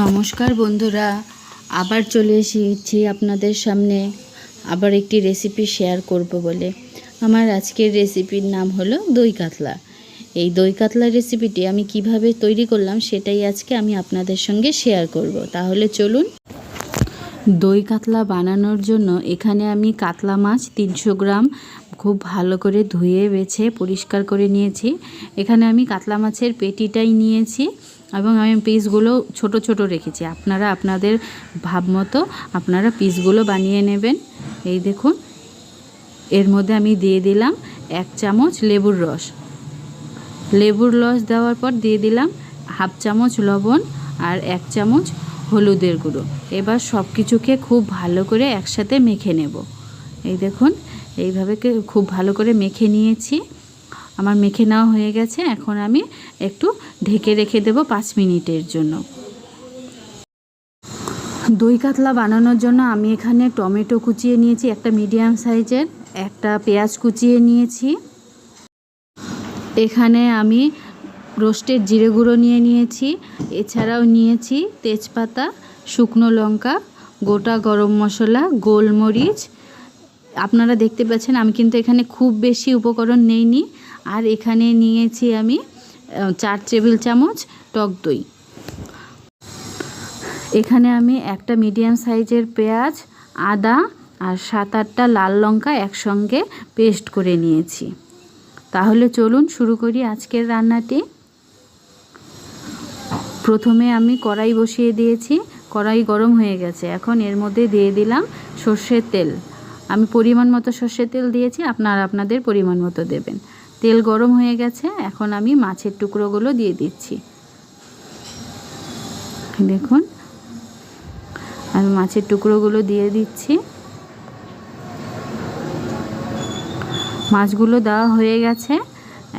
নমস্কার বন্ধুরা, আবার চলে এসেছি আপনাদের সামনে আবার একটি রেসিপি শেয়ার করব বলে। আমার আজকের রেসিপির নাম হলো দই কাতলা। এই দই কাতলা রেসিপিটি আমি কিভাবে তৈরি করলাম সেটাই আজকে আমি আপনাদের সঙ্গে শেয়ার করব। তাহলে চলুন। দই কাতলা বানানোর জন্য এখানে আমি কাতলা মাছ 300 গ্রাম খুব ভালো করে ধুয়ে বেছে পরিষ্কার করে নিয়েছি। এখানে আমি কাতলা মাছের পেটিটাই নিয়েছি এবং আমি পিসগুলো ছোট ছোট রেখেছি। আপনারা আপনাদের ভাব মতো আপনারা পিসগুলো বানিয়ে নেবেন। এই দেখুন, এর মধ্যে আমি দিয়ে দিলাম 1 চামচ লেবুর রস। লেবুর রস দেওয়ার পর দিয়ে দিলাম 1/2 চামচ লবণ আর 1 চামচ হলুদের গুঁড়ো। এবার সব কিছুকে খুব ভালো করে একসাথে মেখে নেব। এই দেখুন, এইভাবে খুব ভালো করে মেখে নিয়েছি। আমার মেখে নেওয়া হয়ে গেছে। এখন আমি একটু ঢেকে রেখে দেব 5 মিনিটের জন্য। দই কাতলা বানানোর জন্য আমি এখানে টমেটো কুচিয়ে নিয়েছি একটা মিডিয়াম সাইজের, একটা পেঁয়াজ কুচিয়ে নিয়েছি। এখানে আমি রোস্টেড জিরে গুঁড়ো নিয়েছি। এছাড়াও নিয়েছি তেজপাতা, শুকনো লঙ্কা, গোটা গরম মশলা, গোলমরিচ। আপনারা দেখতে পাচ্ছেন আমি কিন্তু এখানে খুব বেশি উপকরণ নেইনি। আর এখানে নিয়েছি আমি 4 টেবিল চামচ টক দই। এখানে আমি একটা মিডিয়াম সাইজের পেঁয়াজ, আদা আর 7-8টা লাল লঙ্কা একসঙ্গে পেস্ট করে নিয়েছি। তাহলে চলুন শুরু করি আজকের রান্নাটি। প্রথমে আমি কড়াই বসিয়ে দিয়েছি। কড়াই গরম হয়ে গেছে। এখন এর মধ্যে দিয়ে দিলাম সর্ষের তেল। আমি পরিমাণ মতো সর্ষের তেল দিয়েছি, আপনারা আপনাদের পরিমাণ মতো দেবেন। তেল গরম হয়ে গেছে। এখন আমি মাছের টুকরোগুলো দিয়ে দিচ্ছি। দেখুন, আমি মাছের টুকরোগুলো দিয়ে দিচ্ছি। মাছগুলো দেওয়া হয়ে গেছে।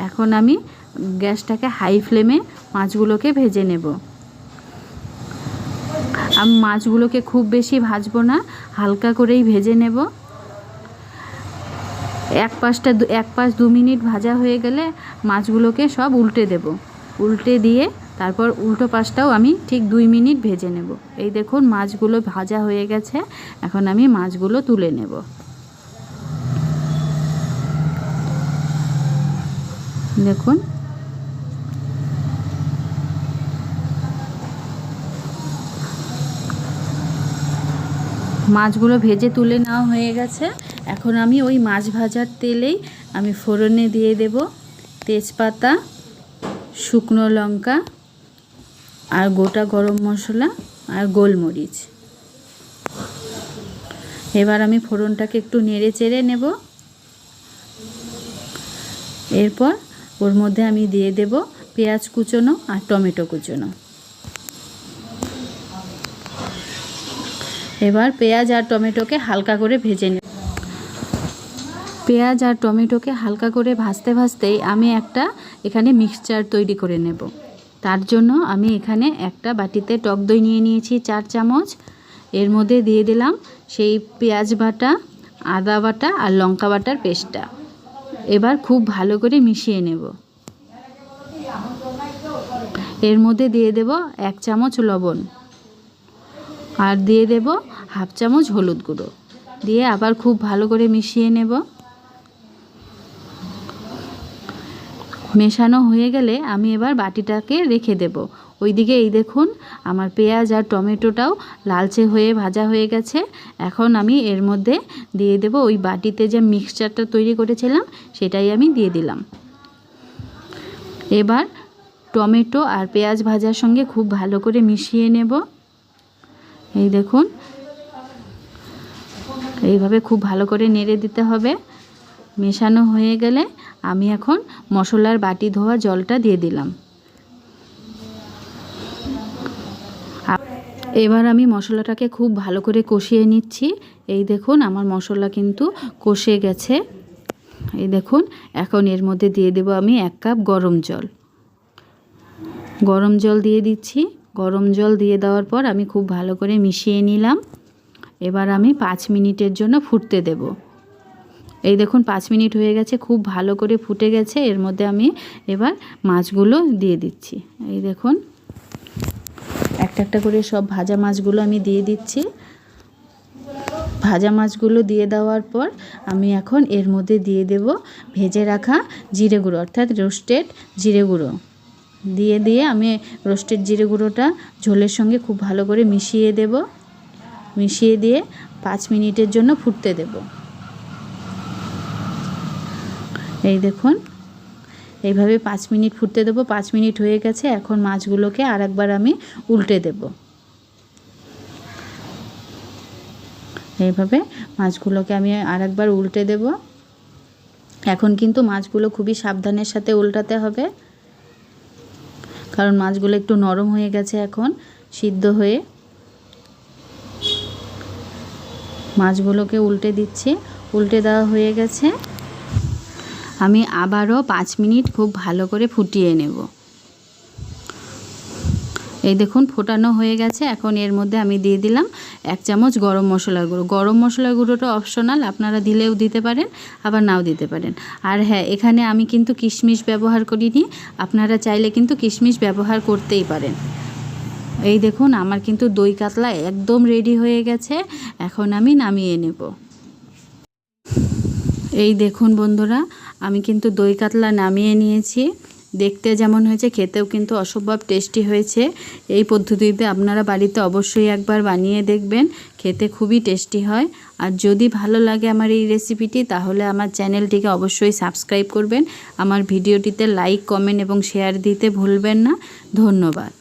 এখন আমি গ্যাসটাকে হাই ফ্লেমে মাছগুলোকে ভেজে নেব। আমি মাছগুলোকে খুব বেশি ভাজবো না, হালকা করেই ভেজে নেব। এক পাশ 2 মিনিট ভাজা হয়ে গেলে মাছগুলোকে সব উল্টে দেব। উল্টে দিয়ে তারপর উল্টো পাশটাও আমি ঠিক 2 মিনিট ভেজে নেব। এই দেখুন, মাছগুলো ভাজা হয়ে গেছে। এখন আমি মাছগুলো তুলে নেব। দেখুন, মাছগুলো ভেজে তুলে নেওয়া হয়ে গেছে। এখন আমি ওই মাছ ভাজার তেলেই আমি ফোড়নে দিয়ে দেব তেজপাতা, শুকনো লঙ্কা আর গোটা গরম মশলা আর গোলমরিচ। এবার আমি ফোড়নটাকে একটু নেড়ে চেড়ে নেব। এরপর ওর মধ্যে আমি দিয়ে দেব পেঁয়াজ কুচোনো আর টমেটো কুচোনো। এবার পেঁয়াজ আর টমেটোকে হালকা করে ভেজে নেব। পেঁয়াজ আর টমেটোকে হালকা করে ভাজতে ভাজতেই আমি একটা এখানে মিক্সচার তৈরি করে নেব। তার জন্য আমি এখানে একটা বাটিতে টক দই নিয়ে নিয়েছি 4 চামচ। এর মধ্যে দিয়ে দিলাম সেই পেঁয়াজ বাটা, আদা বাটা আর লঙ্কা বাটার পেস্টটা। এবার খুব ভালো করে মিশিয়ে নেব। এর মধ্যে দিয়ে দেব 1 চামচ লবণ আর দিয়ে দেব 1/2 চামচ হলুদ গুঁড়ো। দিয়ে আবার খুব ভালো করে মিশিয়ে নেব। মেশানো হয়ে গেলে আমি এবার বাটিটাকে রেখে দেব। ওইদিকে এই দেখুন, আমার পেঁয়াজ আর টমেটোটাও লালচে হয়ে ভাজা হয়ে গেছে। এখন আমি এর মধ্যে দিয়ে দেব ওই বাটিতে যে মিক্সচারটা তৈরি করেছিলাম সেটাই আমি দিয়ে দিলাম। এবার টমেটো আর পেঁয়াজ ভাজার সঙ্গে খুব ভালো করে মিশিয়ে নেব। এই দেখুন, এইভাবে খুব ভালো করে নেড়ে দিতে হবে। মেশানো হয়ে গেলে আমি এখন মশলার বাটি ধোয়া জলটা দিয়ে দিলাম। এবার আমি মশলাটাকে খুব ভালো করে কষিয়ে নিচ্ছি। এই দেখুন, আমার মশলা কিন্তু কষে গেছে। এই দেখুন, এখন এর মধ্যে দিয়ে দেব আমি 1 কাপ গরম জল। গরম জল দিয়ে দিচ্ছি। গরম জল দিয়ে দেওয়ার পর আমি খুব ভালো করে মিশিয়ে নিলাম। এবার আমি 5 মিনিটের জন্য ফুটতে দেব। এই দেখুন, 5 মিনিট হয়ে গেছে, খুব ভালো করে ফুটে গেছে। এর মধ্যে আমি এবার মাছগুলো দিয়ে দিচ্ছি। এই দেখুন, একটা একটা করে সব ভাজা মাছগুলো আমি দিয়ে দিচ্ছি। ভাজা মাছগুলো দিয়ে দেওয়ার পর আমি এখন এর মধ্যে দিয়ে দেব ভেজে রাখা জিরে গুঁড়ো, অর্থাৎ রোস্টেড জিরে গুঁড়ো। দিয়ে আমি রোস্টেড জিরে গুঁড়োটা ঝোলের সঙ্গে খুব ভালো করে মিশিয়ে দেব। মিশিয়ে দিয়ে 5 মিনিটের জন্য ফুটতে দেব। এই দেখুন, এইভাবে 5 মিনিট ফুটতে দেব। 5 মিনিট হয়ে গেছে। এখন মাছগুলোকে আরেকবার আমি উল্টে দেব। এইভাবে মাছগুলোকে আমি আরেকবার উল্টে দেব। এখন কিন্তু মাছগুলো খুবই সাবধানের সাথে উল্টাতে হবে, কারণ মাছগুলো একটু নরম হয়ে গেছে এখন সিদ্ধ হয়ে। মাছগুলোকে উল্টে দিচ্ছি। উল্টে দেওয়া হয়ে গেছে। আমি আবারও 5 মিনিট খুব ভালো করে ফুটিয়ে নেব। এই দেখুন ফোটানো হয়ে গেছে। এখন এর মধ্যে আমি দিয়ে দিলাম 1 চামচ গরম মশলার গুঁড়ো। গরম মশলার গুঁড়োটা অপশনাল, আপনারা দিলেও দিতে পারেন আবার নাও দিতে পারেন। আর হ্যাঁ, এখানে আমি কিন্তু কিশমিশ ব্যবহার করিনি, আপনারা চাইলে কিন্তু কিশমিশ ব্যবহার করতেই পারেন। এই দেখুন আমার কিন্তু দই কাতলা একদম রেডি হয়ে গেছে। এখন আমি নামিয়ে নেব। এই দেখুন বন্ধুরা, আমি কিন্তু দই কাতলা নামিয়ে নিয়েছি। দেখতে যেমন হয়েছে খেতেও কিন্তু অসম্ভব টেস্টি হয়েছে। এই পদ্ধতিতে আপনারা বাড়িতে অবশ্যই একবার বানিয়ে দেখবেন, খেতে খুবই টেস্টি হয়। আর যদি ভালো লাগে আমার এই রেসিপিটি, তাহলে আমার চ্যানেলটিকে অবশ্যই সাবস্ক্রাইব করবেন। আমার ভিডিওটিতে লাইক, কমেন্ট এবং শেয়ার দিতে ভুলবেন না। ধন্যবাদ।